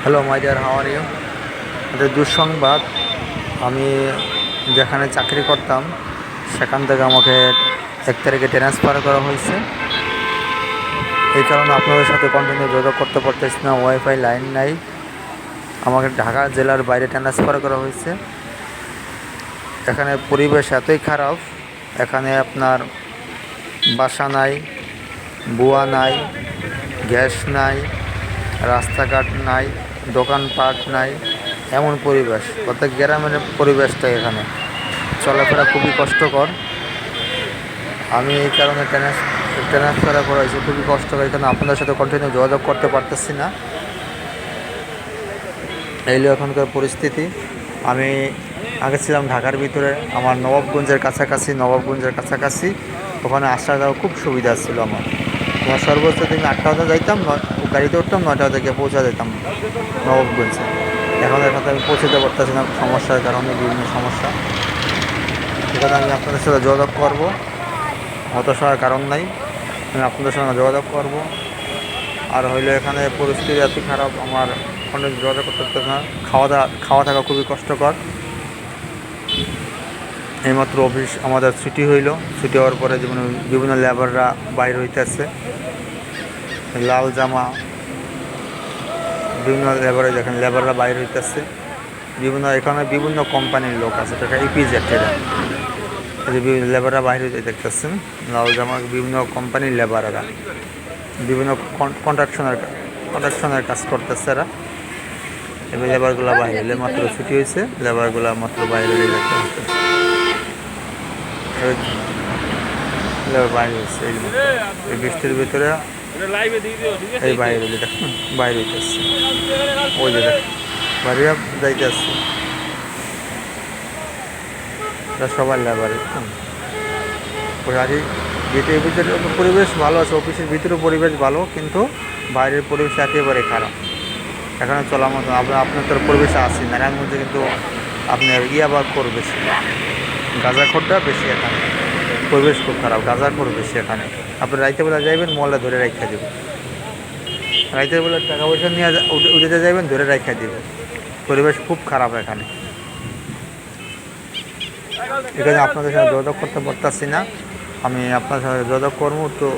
Hello my dear, how are you? এটা দুঃসংবাদ। আমি যেখানে চাকরি করতাম সেখান থেকে আমাকে 1 তারিখে ট্রান্সফার করা হয়েছে। এই কারণে আপনাদের সাথে কন্টিনিউ যোগাযোগ করতে পারতেছি না, ওয়াইফাই লাইন নাই। আমাকে ঢাকা জেলার বাইরে ট্রান্সফার করা হয়েছে। এখানে পরিবেশ এতই খারাপ, এখানে আপনার বাসা নাই, বুয়া নাই, গ্যাস নাই, রাস্তাঘাট নাই, দোকানপাট নাই, এমন পরিবেশ। প্রত্যেক গ্রামের পরিবেশটা এখানে চলাফেরা খুবই কষ্টকর। আমি এই কারণে ট্রান্সফার করা হয়েছে, খুবই কষ্টকর। এখানে আপনাদের সাথে কন্টিনিউ যোগাযোগ করতে পারতেছি না। এইলো এখনকার পরিস্থিতি। আমি আগে ছিলাম ঢাকার ভিতরে, আমার নবাবগঞ্জের কাছাকাছি। ওখানে আসা যাওয়া খুব সুবিধা ছিল আমার সর্বোচ্চ দিন 8টা বাজে যাইতাম, গাড়িতে উঠতাম, 9টা বাজে গিয়ে পৌঁছা যেতাম নবাবগঞ্জে। এখন এখানে আমি পৌঁছতে পারতেছি না সমস্যার কারণে, বিভিন্ন সমস্যা। এখানে আমি আপনাদের সাথে যোগাযোগ করবো, হতাশার কারণ নাই, আমি আপনাদের সঙ্গে যোগাযোগ করব। আর হইলে এখানে পরিস্থিতি এত খারাপ, আমার অনেক যোগাযোগ করতে পারতেছে না। খাওয়া থাকা খুবই কষ্টকর। এইমাত্র অফিস আমাদের ছুটি হইল, ছুটি হওয়ার পরে যেমন বিভিন্ন লেবাররা বাইর হইতেছে, লাল জামা, বিভিন্ন লেবারে দেখেন লেবাররা বাইর হইতেছে। এখানে বিভিন্ন কোম্পানির লোক আছে, এটা ইপিজেড বিভিন্ন লেবাররা বাইরে হইতে দেখতেছেন, লাল জামা, বিভিন্ন কোম্পানির লেবাররা বিভিন্ন কন্ট্রাকশনের কাজ করতেছে এরা। এবার লেবারগুলো বাইরে মাত্র ছুটি হয়েছে, লেবারগুলো মাত্র বাইরে লেবার বাইরে হয়েছে এই বৃষ্টির ভিতরে, এই বাইরে দেখুন বাইরে হইতেছে, ওই যে দেখ বাইরে যাইতে আসছে, সবার লেবার। গাড়ি গেটের ভিতরে পরিবেশ ভালো আছে, অফিসের ভিতরে পরিবেশ ভালো, কিন্তু বাইরের পরিবেশ একেবারে খারাপ। এখানে চলার মতো আপনার তোর পরিবেশে আসি নারায়ণগঞ্জে, কিন্তু আপনার ইয়াবাখোর বেশি, গাঁজাখোরটা বেশি এখানে, পরিবেশ খুব খারাপ, গাঁজাখোর বেশি এখানে। আপনি রাইতে বেলা যাইবেন, মহল্লা ধরে রাখা দেবেন, রাইতের বেলা টাকা পয়সা নিয়ে উঠেতে যাইবেন, ধরে রাখা দেবেন। পরিবেশ খুব খারাপ এখানে। এখানে আপনাদের সাথে যোগাযোগ করতে পারতেছি না, আমি আপনার সাথে যোগাযোগ করবো তো।